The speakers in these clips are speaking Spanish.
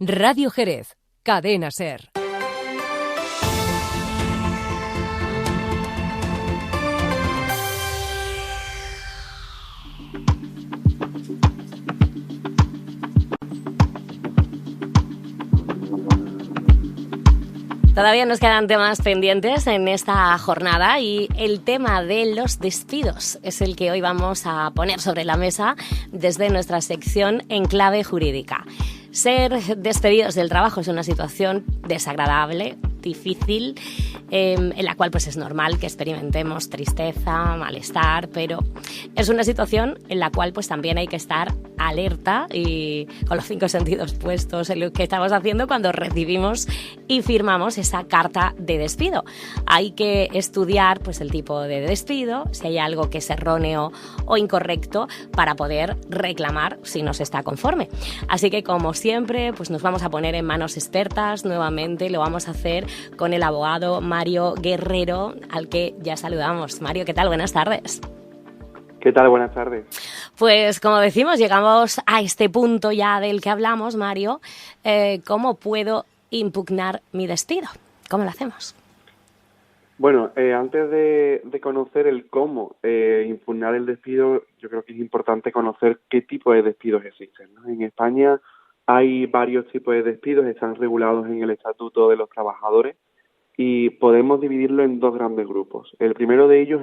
Radio Jerez, Cadena SER. Todavía nos quedan temas pendientes en esta jornada y el tema de los despidos es el que hoy vamos a poner sobre la mesa desde nuestra sección En Clave Jurídica. Ser despedidos del trabajo es una situación desagradable, difícil, en la cual pues es normal que experimentemos tristeza, malestar, pero es una situación en la cual pues también hay que estar alerta y con los 5 sentidos puestos en lo que estamos haciendo cuando recibimos y firmamos esa carta de despido. Hay que estudiar pues el tipo de despido, si hay algo que es erróneo o incorrecto para poder reclamar si no se está conforme. Así que como siempre pues nos vamos a poner en manos expertas nuevamente, lo vamos a hacer con el abogado Mario Guerrero, al que ya saludamos. Mario, ¿qué tal? Buenas tardes. ¿Qué tal? Buenas tardes. Pues como decimos, llegamos a este punto ya del que hablamos, Mario. ¿Cómo puedo impugnar mi despido? ¿Cómo lo hacemos? Bueno, antes de conocer el cómo impugnar el despido, yo creo que es importante conocer qué tipo de despidos existen, ¿no? En España hay varios tipos de despidos, están regulados en el Estatuto de los Trabajadores y podemos dividirlo en 2 grandes grupos. El primero de ellos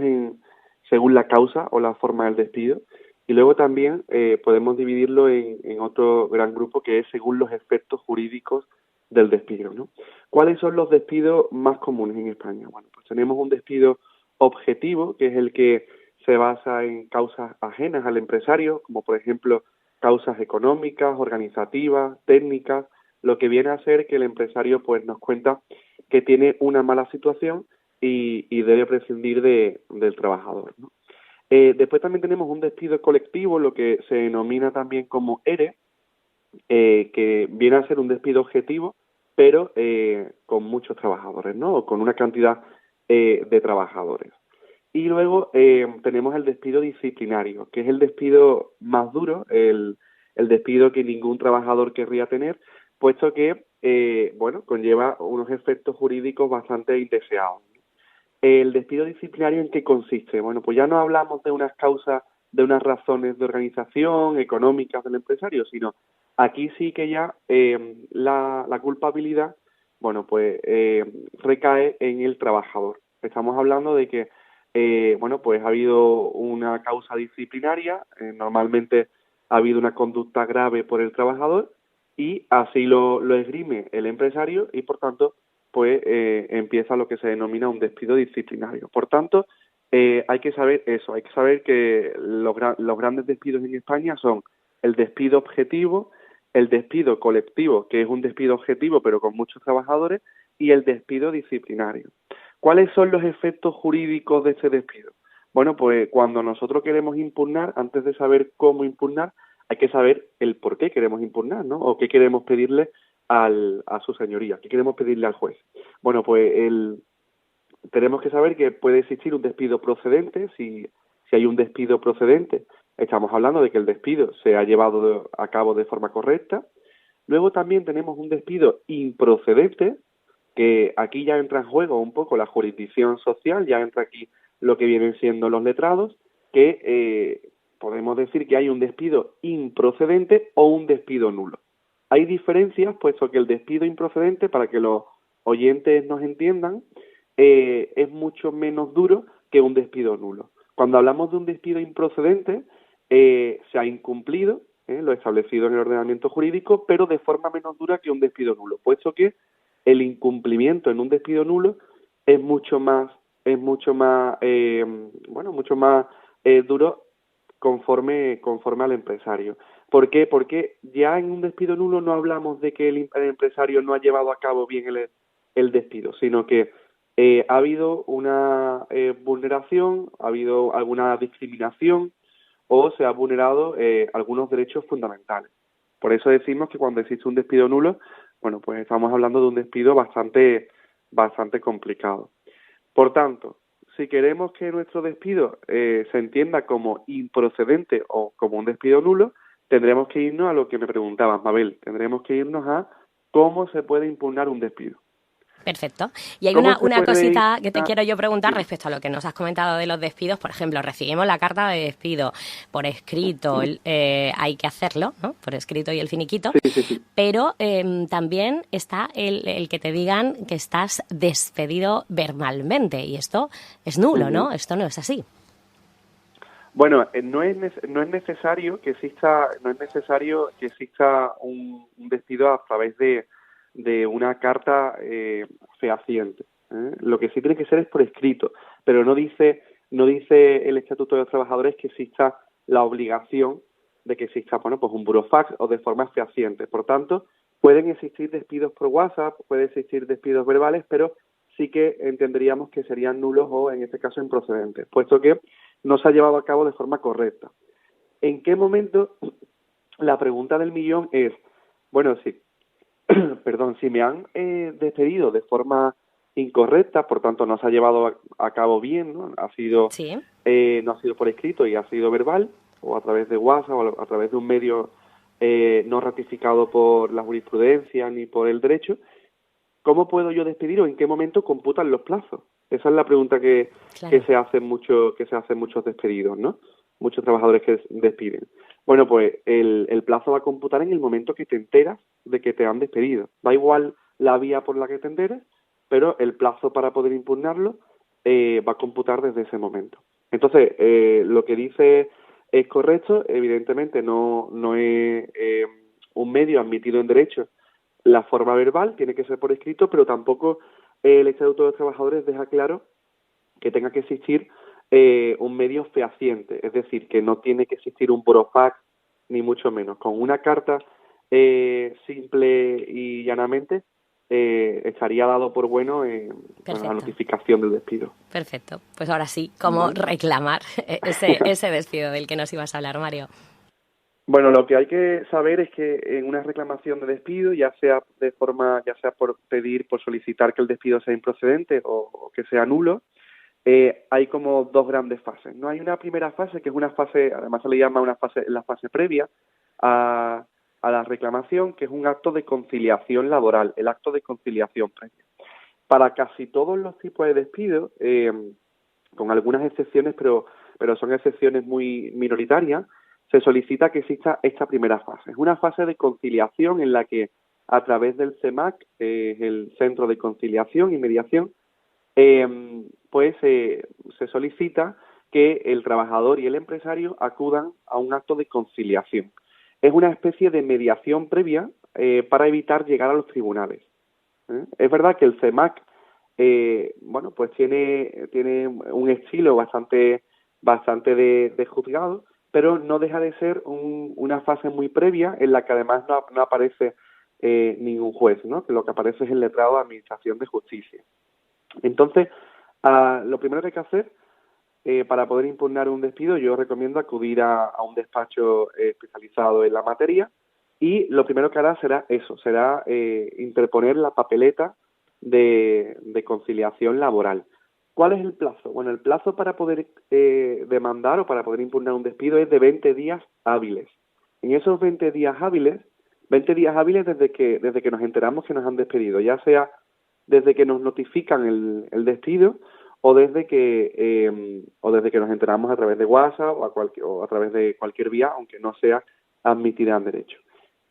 según la causa o la forma del despido, y luego también podemos dividirlo en otro gran grupo que es según los efectos jurídicos del despido, ¿no? ¿Cuáles son los despidos más comunes en España? Bueno, pues tenemos un despido objetivo, que es el que se basa en causas ajenas al empresario, como por ejemplo causas económicas, organizativas, técnicas, lo que viene a ser que el empresario pues nos cuenta que tiene una mala situación y debe prescindir del trabajador, ¿no? Después también tenemos un despido colectivo, lo que se denomina también como ERE, que viene a ser un despido objetivo, pero con muchos trabajadores, ¿no? O con una cantidad de trabajadores. Y luego tenemos el despido disciplinario, que es el despido más duro, el despido que ningún trabajador querría tener, puesto que conlleva unos efectos jurídicos bastante indeseados. ¿El despido disciplinario en qué consiste? Bueno, pues ya no hablamos de unas causas, de unas razones de organización, económicas del empresario, sino aquí sí que ya la culpabilidad, recae en el trabajador. Estamos hablando de que, ha habido una causa disciplinaria, normalmente ha habido una conducta grave por el trabajador y así lo esgrime el empresario y, por tanto, empieza lo que se denomina un despido disciplinario. Por tanto, hay que saber eso, hay que saber que los grandes despidos en España son el despido objetivo, el despido colectivo, que es un despido objetivo pero con muchos trabajadores, y el despido disciplinario. ¿Cuáles son los efectos jurídicos de este despido? Bueno, pues cuando nosotros queremos impugnar, antes de saber cómo impugnar, hay que saber el por qué queremos impugnar, ¿no? O qué queremos pedirle a su señoría, qué queremos pedirle al juez. Bueno, pues tenemos que saber que puede existir un despido procedente. Si hay un despido procedente, estamos hablando de que el despido se ha llevado a cabo de forma correcta. Luego también tenemos un despido improcedente, que aquí ya entra en juego un poco la jurisdicción social, ya entra aquí lo que vienen siendo los letrados, que podemos decir que hay un despido improcedente o un despido nulo. Hay diferencias, puesto que el despido improcedente, para que los oyentes nos entiendan, es mucho menos duro que un despido nulo. Cuando hablamos de un despido improcedente, se ha incumplido lo establecido en el ordenamiento jurídico, pero de forma menos dura que un despido nulo, puesto que el incumplimiento en un despido nulo es mucho más duro conforme al empresario. ¿Por qué? Porque ya en un despido nulo no hablamos de que el empresario no ha llevado a cabo bien el despido, sino que ha habido una vulneración, ha habido alguna discriminación o se ha vulnerado algunos derechos fundamentales. Por eso decimos que cuando existe un despido nulo, bueno, pues estamos hablando de un despido bastante complicado. Por tanto, si queremos que nuestro despido se entienda como improcedente o como un despido nulo, tendremos que irnos a lo que me preguntabas, Mabel. Tendremos que irnos a cómo se puede impugnar un despido. Perfecto. Y hay ¿Cómo una se puede cosita que te impugnar? quiero yo preguntar Sí. respecto a lo que nos has comentado de los despidos. Por ejemplo, recibimos la carta de despido por escrito, hay que hacerlo, ¿no? Por escrito y el finiquito. Sí, sí, sí. Pero también está el que te digan que estás despedido verbalmente. Y esto es nulo, ¿no? Ujú. Esto no es así. Bueno, no es necesario que exista, no es necesario que exista un despido a través de una carta fehaciente, ¿eh? Lo que sí tiene que ser es por escrito, pero no dice el Estatuto de los Trabajadores que exista la obligación de que exista, bueno, pues un burofax o de forma fehaciente. Por tanto, pueden existir despidos por WhatsApp, puede existir despidos verbales, pero sí que entenderíamos que serían nulos o, en este caso, improcedentes, puesto que no se ha llevado a cabo de forma correcta. ¿En qué momento? La pregunta del millón es, bueno, si, perdón, si me han despedido de forma incorrecta, por tanto no se ha llevado a cabo bien, ¿no? Sí, No ha sido por escrito y ha sido verbal, o a través de WhatsApp, o a través de un medio no ratificado por la jurisprudencia ni por el derecho. ¿Cómo puedo yo despedir o en qué momento computan los plazos? Esa es la pregunta que claro. que se hacen muchos despedidos, ¿no? Muchos trabajadores que despiden. Bueno, pues el plazo va a computar en el momento que te enteras de que te han despedido. Da igual la vía por la que te enteres, pero el plazo para poder impugnarlo va a computar desde ese momento. Entonces, lo que dice es correcto, evidentemente no es un medio admitido en derecho la forma verbal, tiene que ser por escrito, pero tampoco el Estatuto de los Trabajadores deja claro que tenga que existir un medio fehaciente, es decir, que no tiene que existir un burofax, ni mucho menos. Con una carta simple y llanamente estaría dado por bueno la Perfecto. notificación del despido. Perfecto. Pues ahora sí, ¿cómo ¿Vale? reclamar ese despido del que nos ibas a hablar, Mario? Bueno, lo que hay que saber es que en una reclamación de despido, ya sea por pedir, por solicitar que el despido sea improcedente o que sea nulo, hay como dos grandes fases. No hay una primera fase, que es una fase, además se le llama la fase previa a la reclamación, que es un acto de conciliación laboral, el acto de conciliación previa. Para casi todos los tipos de despido, con algunas excepciones, pero son excepciones muy minoritarias, se solicita que exista esta primera fase. Es una fase de conciliación en la que a través del CEMAC, el Centro de Conciliación y Mediación, se solicita que el trabajador y el empresario acudan a un acto de conciliación. Es una especie de mediación previa para evitar llegar a los tribunales. Es verdad que el CEMAC, pues tiene un estilo bastante de juzgado, pero no deja de ser una fase muy previa en la que además no aparece ningún juez, ¿no? Que lo que aparece es el letrado de Administración de Justicia. Entonces, lo primero que hay que hacer para poder impugnar un despido, yo recomiendo acudir a un despacho especializado en la materia y lo primero que hará será interponer la papeleta de conciliación laboral. ¿Cuál es el plazo? Bueno, el plazo para poder demandar o para poder impugnar un despido es de 20 días hábiles. En esos 20 días hábiles desde que nos enteramos que nos han despedido, ya sea desde que nos notifican el despido o desde que nos enteramos a través de WhatsApp o a través de cualquier vía, aunque no sea admitida en derecho.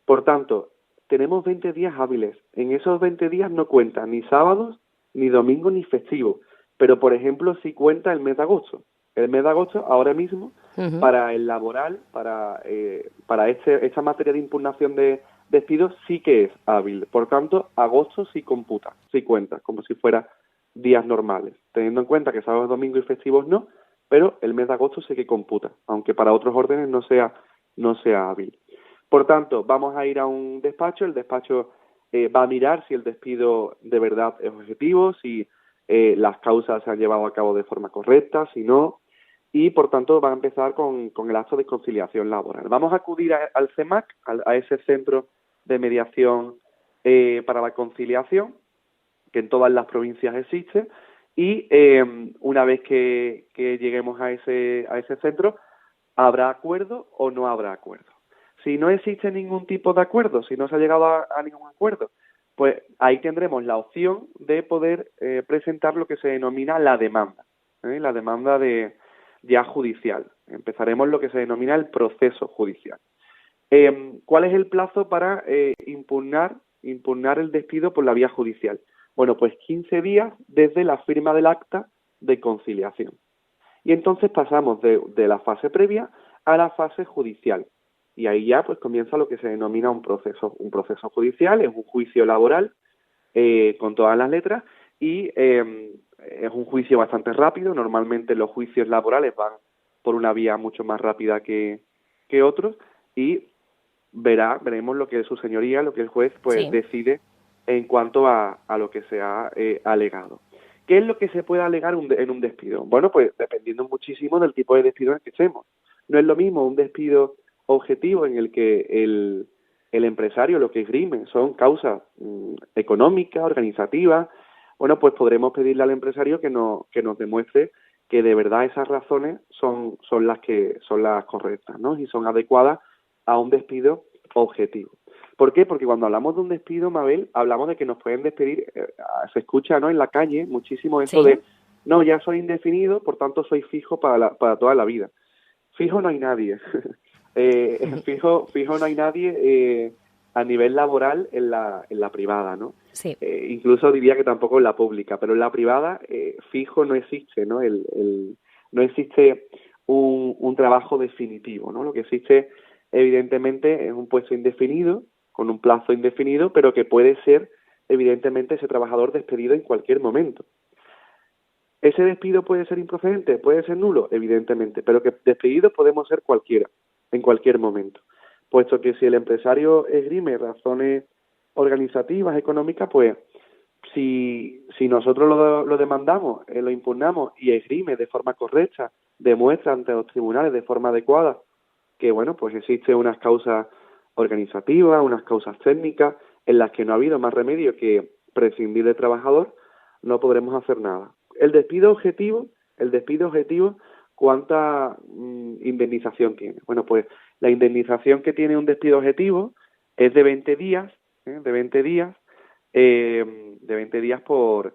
Por tanto, tenemos 20 días hábiles. En esos 20 días no cuentan ni sábados, ni domingos, ni festivos. Pero, por ejemplo, sí cuenta el mes de agosto. El mes de agosto, ahora mismo, para el laboral, para esta materia de impugnación de despidos, sí que es hábil. Por tanto, agosto sí computa, sí cuenta, como si fuera días normales. Teniendo en cuenta que sábados, domingos y festivos no, pero el mes de agosto sí que computa, aunque para otros órdenes no sea hábil. Por tanto, vamos a ir a un despacho, el despacho va a mirar si el despido de verdad es objetivo, si las causas se han llevado a cabo de forma correcta, si no, y por tanto va a empezar con el acto de conciliación laboral. Vamos a acudir al CEMAC, a ese centro de mediación para la conciliación, que en todas las provincias existe, y una vez que lleguemos a ese centro, ¿habrá acuerdo o no habrá acuerdo? Si no existe ningún tipo de acuerdo, si no se ha llegado a ningún acuerdo, pues ahí tendremos la opción de poder presentar lo que se denomina la demanda, la demanda ya judicial. Empezaremos lo que se denomina el proceso judicial. ¿Cuál es el plazo para impugnar el despido por la vía judicial? Bueno, pues 15 días desde la firma del acta de conciliación. Y entonces pasamos de la fase previa a la fase judicial. Y ahí ya pues comienza lo que se denomina un proceso judicial, es un juicio laboral con todas las letras y es un juicio bastante rápido. Normalmente los juicios laborales van por una vía mucho más rápida que otros y veremos lo que su señoría, lo que el juez pues decide en cuanto a lo que se ha alegado. ¿Qué es lo que se puede alegar en un despido? Bueno, pues dependiendo muchísimo del tipo de despido en el que estemos. No es lo mismo un despido objetivo en el que el empresario lo que esgrime son causas económicas, organizativas. Bueno, pues podremos pedirle al empresario que nos demuestre que de verdad esas razones son las correctas, ¿no? Y son adecuadas a un despido objetivo. ¿Por qué? Porque cuando hablamos de un despido, Mabel, hablamos de que nos pueden despedir, se escucha, ¿no?, en la calle muchísimo eso de, no, ya soy indefinido, por tanto soy fijo para toda la vida. Fijo no hay nadie. Fijo no hay nadie a nivel laboral en la privada, ¿no? Sí. Incluso diría que tampoco en la pública, pero en la privada fijo no existe, ¿no? No existe un trabajo definitivo, ¿no? Lo que existe evidentemente es un puesto indefinido, con un plazo indefinido, pero que puede ser evidentemente ese trabajador despedido en cualquier momento. ¿Ese despido puede ser improcedente? ¿Puede ser nulo? Evidentemente, pero que despedidos podemos ser cualquiera, en cualquier momento. Puesto que si el empresario esgrime razones organizativas, económicas, pues si nosotros lo demandamos, lo impugnamos y esgrime de forma correcta, demuestra ante los tribunales de forma adecuada que, bueno, pues existe unas causas organizativas, unas causas técnicas en las que no ha habido más remedio que prescindir del trabajador, no podremos hacer nada. El despido objetivo, ¿cuánta indemnización tiene? Bueno, pues la indemnización que tiene un despido objetivo es de 20 días, de 20 días por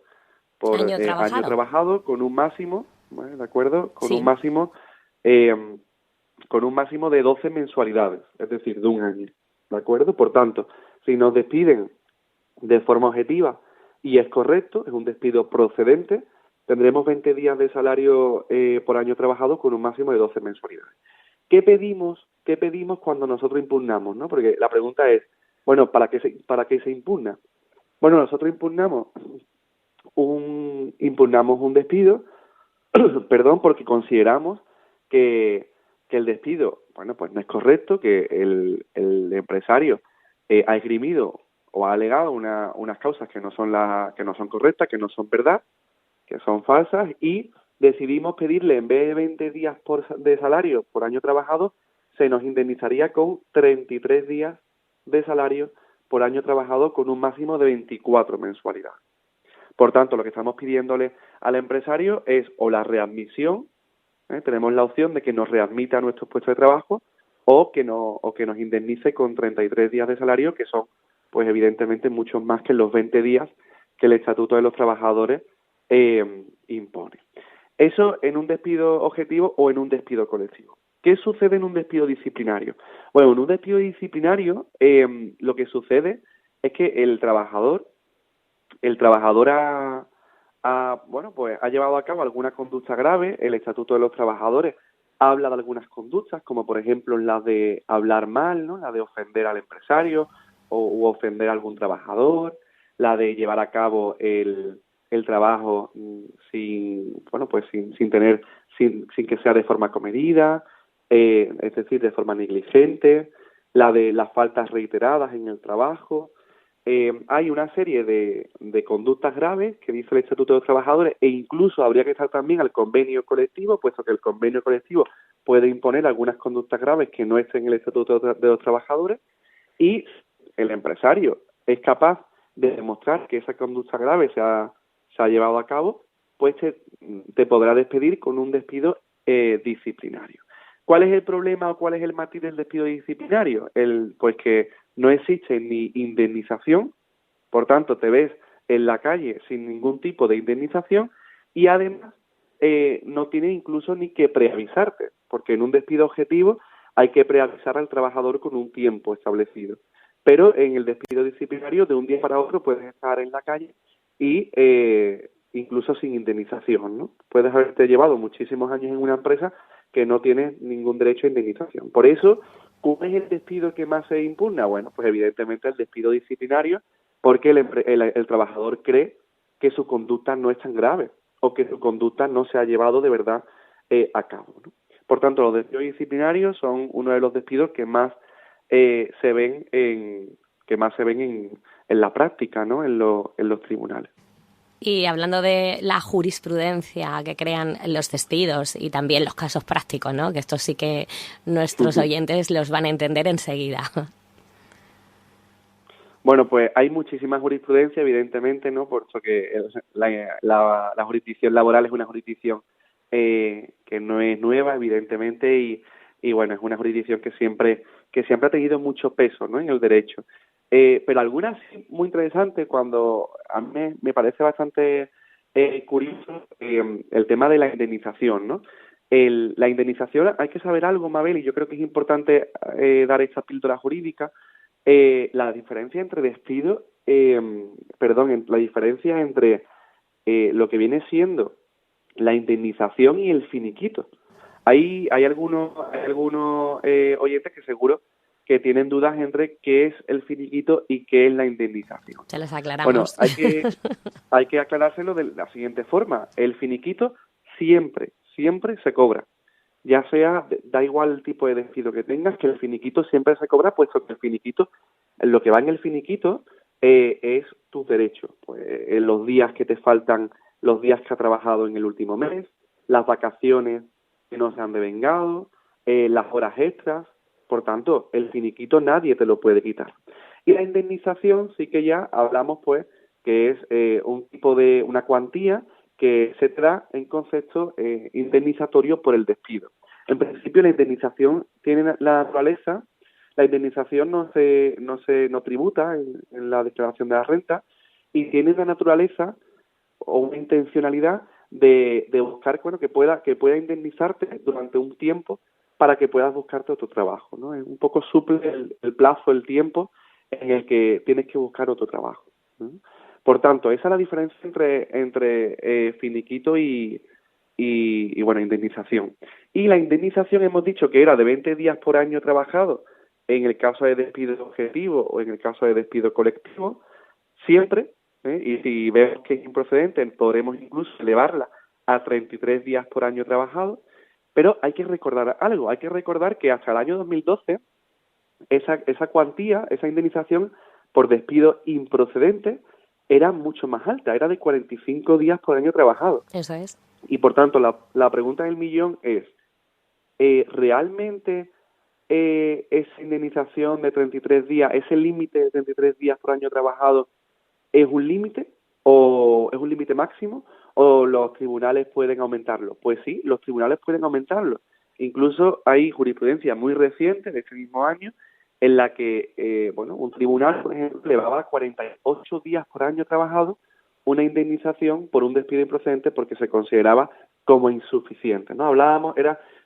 año trabajado con un máximo, ¿vale? ¿De acuerdo? Con un máximo de 12 mensualidades, es decir, de un año, ¿de acuerdo? Por tanto, si nos despiden de forma objetiva y es correcto, es un despido procedente, tendremos 20 días de salario por año trabajado con un máximo de 12 mensualidades. ¿Qué pedimos cuando nosotros impugnamos, ¿no? Porque la pregunta es, bueno, ¿para qué se impugna? Bueno, nosotros impugnamos un despido, perdón, porque consideramos que el despido, bueno, pues no es correcto, que el empresario ha esgrimido o ha alegado unas causas que no son correctas, que no son verdad, que son falsas, y decidimos pedirle, en vez de 20 días de salario por año trabajado, se nos indemnizaría con 33 días de salario por año trabajado con un máximo de 24 mensualidades. Por tanto, lo que estamos pidiéndole al empresario es o la readmisión, tenemos la opción de que nos readmita a nuestros puestos de trabajo, o que nos indemnice con 33 días de salario, que son, pues evidentemente, muchos más que los 20 días que el Estatuto de los Trabajadores impone. Eso en un despido objetivo o en un despido colectivo. ¿Qué sucede en un despido disciplinario? Bueno, en un despido disciplinario lo que sucede es que el trabajador ha llevado a cabo alguna conducta grave. El Estatuto de los Trabajadores habla de algunas conductas, como por ejemplo la de hablar mal, ¿no? La de ofender al empresario u ofender a algún trabajador, la de llevar a cabo el trabajo sin que sea de forma comedida, es decir, de forma negligente, la de las faltas reiteradas en el trabajo. Hay una serie de conductas graves que dice el Estatuto de los Trabajadores, e incluso habría que estar también al convenio colectivo, puesto que el convenio colectivo puede imponer algunas conductas graves que no estén en el Estatuto de los Trabajadores, y el empresario es capaz de demostrar que esa conducta grave se ha llevado a cabo, pues te podrá despedir con un despido disciplinario. ¿Cuál es el problema o cuál es el matiz del despido disciplinario? Pues que no existe ni indemnización Por tanto, te ves en la calle sin ningún tipo de indemnización y además no tienes incluso ni que preavisarte, porque en un despido objetivo hay que preavisar al trabajador con un tiempo establecido. Pero en el despido disciplinario, de un día para otro, puedes estar en la calle y incluso sin indemnización, ¿no? Puedes haberte llevado muchísimos años en una empresa que no tienes ningún derecho a indemnización. Por eso, ¿cuál es el despido que más se impugna? Bueno, pues evidentemente el despido disciplinario, porque el trabajador cree que su conducta no es tan grave o que su conducta no se ha llevado de verdad a cabo, ¿no? Por tanto, los despidos disciplinarios son uno de los despidos que más se ven en la práctica, ¿no? En los tribunales. Y hablando de la jurisprudencia que crean los despidos y también los casos prácticos, ¿no? Que esto sí que nuestros oyentes los van a entender enseguida. Bueno, pues hay muchísima jurisprudencia, evidentemente, ¿no? Puesto que la jurisdicción laboral es una jurisdicción que no es nueva, evidentemente, y bueno, es una jurisdicción que siempre ha tenido mucho peso, ¿no? En el derecho. Pero algunas muy interesantes, cuando a mí me parece bastante curioso el tema de la indemnización, ¿no? La indemnización, hay que saber algo, Mabel, y yo creo que es importante dar esta píldora jurídica. La diferencia entre despido, la diferencia entre lo que viene siendo la indemnización y el finiquito. Hay algunos oyentes que seguro que tienen dudas entre qué es el finiquito y qué es la indemnización. Se los aclaramos. Bueno, hay que aclarárselo de la siguiente forma. El finiquito siempre se cobra. Ya sea, da igual el tipo de despido que tengas, que el finiquito siempre se cobra, puesto que el finiquito, lo que va en el finiquito es tu derecho. Pues en los días que te faltan, los días que has trabajado en el último mes, las vacaciones que no se han devengado, las horas extras. Por tanto, el finiquito nadie te lo puede quitar. Y la indemnización sí que ya hablamos, pues, que es un tipo de una cuantía que se te da en concepto indemnizatorio por el despido. En principio, la indemnización tiene la naturaleza, la indemnización no tributa en la declaración de la renta y tiene la naturaleza o una intencionalidad de buscar, bueno, que pueda indemnizarte durante un tiempo para que puedas buscarte otro trabajo, ¿no? Es un poco suple el plazo, el tiempo en el que tienes que buscar otro trabajo, ¿no? Por tanto, esa es la diferencia entre finiquito y bueno, indemnización. Y la indemnización hemos dicho que era de 20 días por año trabajado en el caso de despido objetivo o en el caso de despido colectivo, siempre, y si vemos que es improcedente, podremos incluso elevarla a 33 días por año trabajado. Pero hay que recordar algo, hay que recordar que hasta el año 2012 esa cuantía, esa indemnización por despido improcedente era mucho más alta, era de 45 días por año trabajado. Eso es. Y por tanto, la pregunta del millón es, ¿realmente esa indemnización de 33 días, ese límite de 33 días por año trabajado, es un límite o es un límite máximo? ¿O los tribunales pueden aumentarlo? Pues sí, los tribunales pueden aumentarlo. Incluso hay jurisprudencia muy reciente de este mismo año en la que, un tribunal, por ejemplo, elevaba a 48 días por año trabajado una indemnización por un despido improcedente porque se consideraba como insuficiente, ¿no?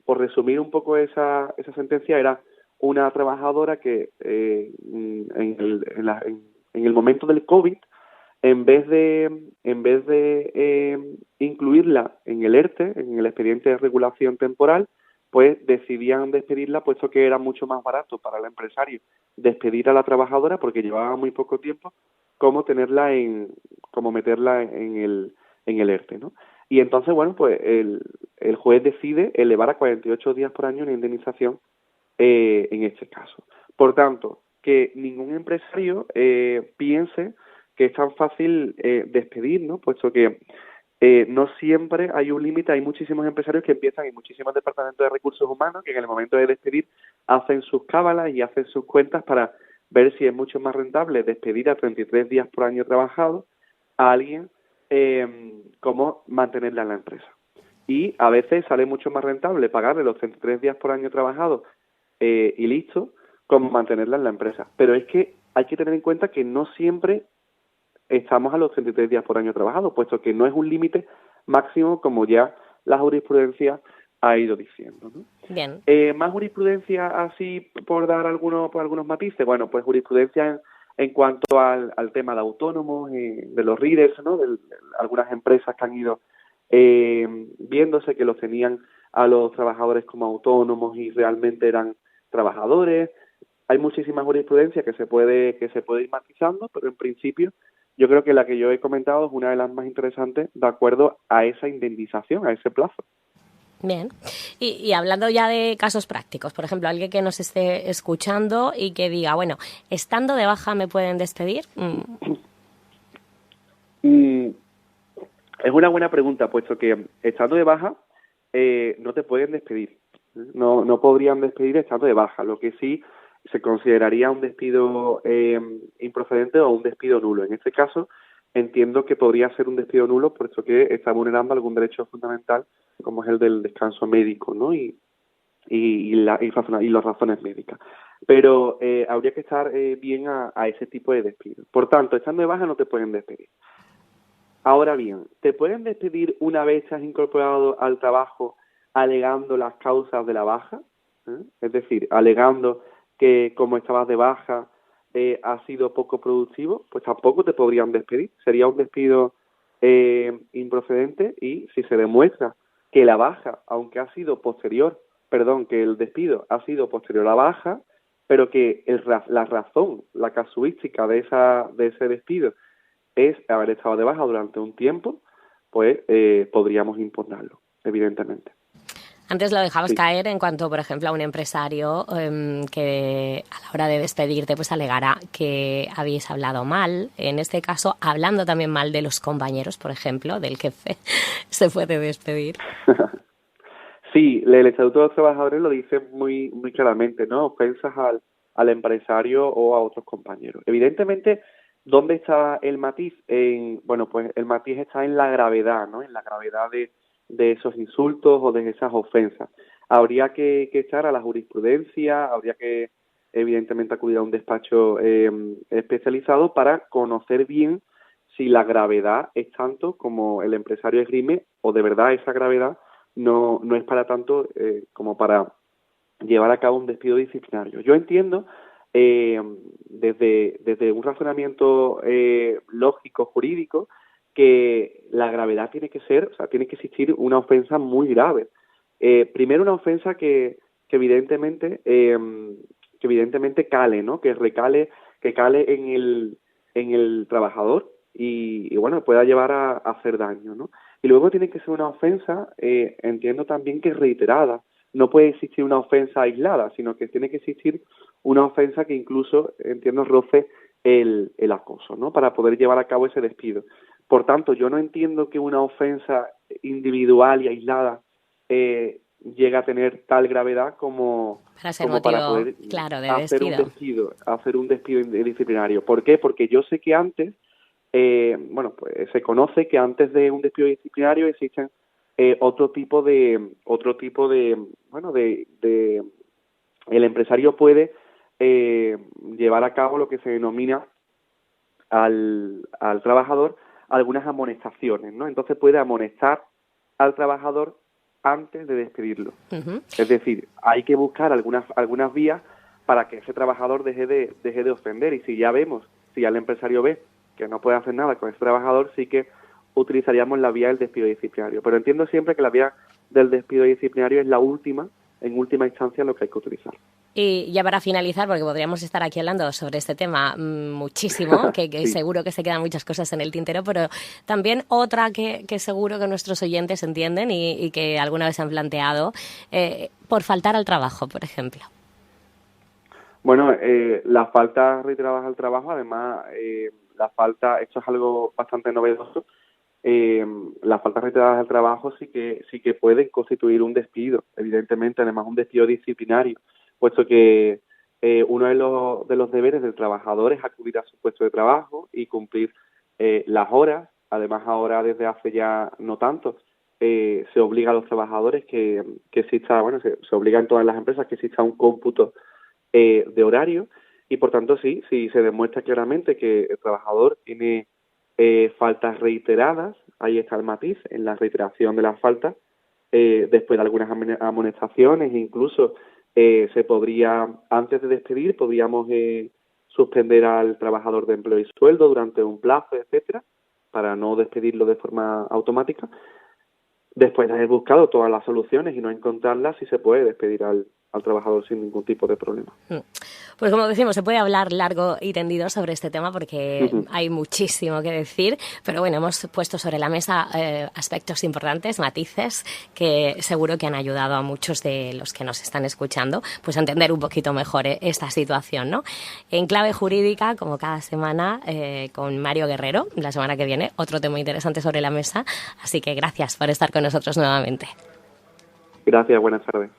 Por resumir un poco esa sentencia, era una trabajadora que en el momento del COVID, en vez de incluirla en el ERTE, en el expediente de regulación temporal, pues decidían despedirla, puesto que era mucho más barato para el empresario despedir a la trabajadora porque llevaba muy poco tiempo, como meterla en el ERTE, ¿no? Y entonces, bueno, pues el juez decide elevar a 48 días por año una indemnización en este caso. Por tanto, que ningún empresario piense que es tan fácil despedir, ¿no? Puesto que no siempre hay un límite. Hay muchísimos empresarios que empiezan en muchísimos departamentos de recursos humanos que en el momento de despedir hacen sus cábalas y hacen sus cuentas para ver si es mucho más rentable despedir a 33 días por año trabajado a alguien como mantenerla en la empresa. Y a veces sale mucho más rentable pagarle los 33 días por año trabajado y listo, como mantenerla en la empresa. Pero es que hay que tener en cuenta que no siempre estamos a los 33 días por año trabajado, puesto que no es un límite máximo como ya la jurisprudencia ha ido diciendo, ¿no? Bien. Más jurisprudencia así por dar algunos matices. Bueno, pues jurisprudencia en cuanto al tema de autónomos, de los readers, ¿no? De algunas empresas que han ido viéndose que los tenían a los trabajadores como autónomos y realmente eran trabajadores. Hay muchísima jurisprudencia que se puede ir matizando, pero en principio yo creo que la que yo he comentado es una de las más interesantes de acuerdo a esa indemnización, a ese plazo. Bien. Y hablando ya de casos prácticos, por ejemplo, alguien que nos esté escuchando y que diga, bueno, estando de baja me pueden despedir. Es una buena pregunta, puesto que estando de baja no te pueden despedir. No podrían despedir estando de baja, lo que sí se consideraría un despido improcedente o un despido nulo. En este caso, entiendo que podría ser un despido nulo, puesto que está vulnerando algún derecho fundamental, como es el del descanso médico, ¿no? Y las razones médicas. Pero habría que estar bien a ese tipo de despido. Por tanto, estando de baja no te pueden despedir. Ahora bien, ¿te pueden despedir una vez te has incorporado al trabajo alegando las causas de la baja? Es decir, alegando que como estabas de baja has sido poco productivo, pues tampoco te podrían despedir. Sería un despido improcedente y si se demuestra que la baja, aunque ha sido que el despido ha sido posterior a la baja, pero que la razón, la casuística de ese despido es haber estado de baja durante un tiempo, pues podríamos impugnarlo, evidentemente. Antes lo dejabas caer en cuanto, por ejemplo, a un empresario que a la hora de despedirte pues alegara que habéis hablado mal, en este caso hablando también mal de los compañeros, por ejemplo, del jefe, se puede despedir. Sí, el Estatuto de los Trabajadores lo dice muy muy claramente, ¿no? Ofensas al empresario o a otros compañeros. Evidentemente, ¿dónde está el matiz? Bueno, pues el matiz está en la gravedad, ¿no? En la gravedad de esos insultos o de esas ofensas. Habría que echar a la jurisprudencia, habría que evidentemente acudir a un despacho especializado para conocer bien si la gravedad es tanto como el empresario esgrime o de verdad esa gravedad no es para tanto como para llevar a cabo un despido disciplinario. Yo entiendo desde un razonamiento lógico, jurídico, que la gravedad tiene que existir una ofensa muy grave. Primero una ofensa que evidentemente cale, ¿no? Que cale en el trabajador y bueno, pueda llevar a hacer daño, ¿no? Y luego tiene que ser una ofensa, entiendo también que reiterada. No puede existir una ofensa aislada, sino que tiene que existir una ofensa que incluso, entiendo, roce el acoso, ¿no? Para poder llevar a cabo ese despido. Por tanto, yo no entiendo que una ofensa individual y aislada llegue a tener tal gravedad como para poder hacer un despido disciplinario. ¿Por qué? Porque yo sé que antes, pues se conoce que antes de un despido disciplinario existen otro tipo de el empresario puede llevar a cabo lo que se denomina al trabajador algunas amonestaciones, ¿no? Entonces puede amonestar al trabajador antes de despedirlo. Uh-huh. Es decir, hay que buscar algunas vías para que ese trabajador deje de ofender, y si ya el empresario ve que no puede hacer nada con ese trabajador, sí que utilizaríamos la vía del despido disciplinario. Pero entiendo siempre que la vía del despido disciplinario es en última instancia, lo que hay que utilizar. Y ya para finalizar, porque podríamos estar aquí hablando sobre este tema muchísimo, que sí. Seguro que se quedan muchas cosas en el tintero, pero también otra que seguro que nuestros oyentes entienden y que alguna vez han planteado, por faltar al trabajo, por ejemplo. Bueno, la falta reiterada al trabajo, además, esto es algo bastante novedoso, las faltas reiteradas al trabajo sí que pueden constituir un despido, evidentemente, además un despido disciplinario, puesto que uno de los deberes del trabajador es acudir a su puesto de trabajo y cumplir las horas. Además, ahora desde hace ya no tanto, se obliga a los trabajadores que exista, se obliga en todas las empresas que exista un cómputo de horario, y por tanto si se demuestra claramente que el trabajador tiene faltas reiteradas, ahí está el matiz, en la reiteración de las faltas, después de algunas amonestaciones, incluso se podría, antes de despedir, podríamos suspender al trabajador de empleo y sueldo durante un plazo, etcétera, para no despedirlo de forma automática. Después de haber buscado todas las soluciones y no encontrarlas, sí se puede despedir al trabajador sin ningún tipo de problema. Pues como decimos, se puede hablar largo y tendido sobre este tema porque hay muchísimo que decir, pero bueno, hemos puesto sobre la mesa aspectos importantes, matices, que seguro que han ayudado a muchos de los que nos están escuchando pues a entender un poquito mejor esta situación, ¿no? En Clave Jurídica, como cada semana, con Mario Guerrero, la semana que viene, otro tema interesante sobre la mesa, así que gracias por estar con nosotros nuevamente. Gracias, buenas tardes.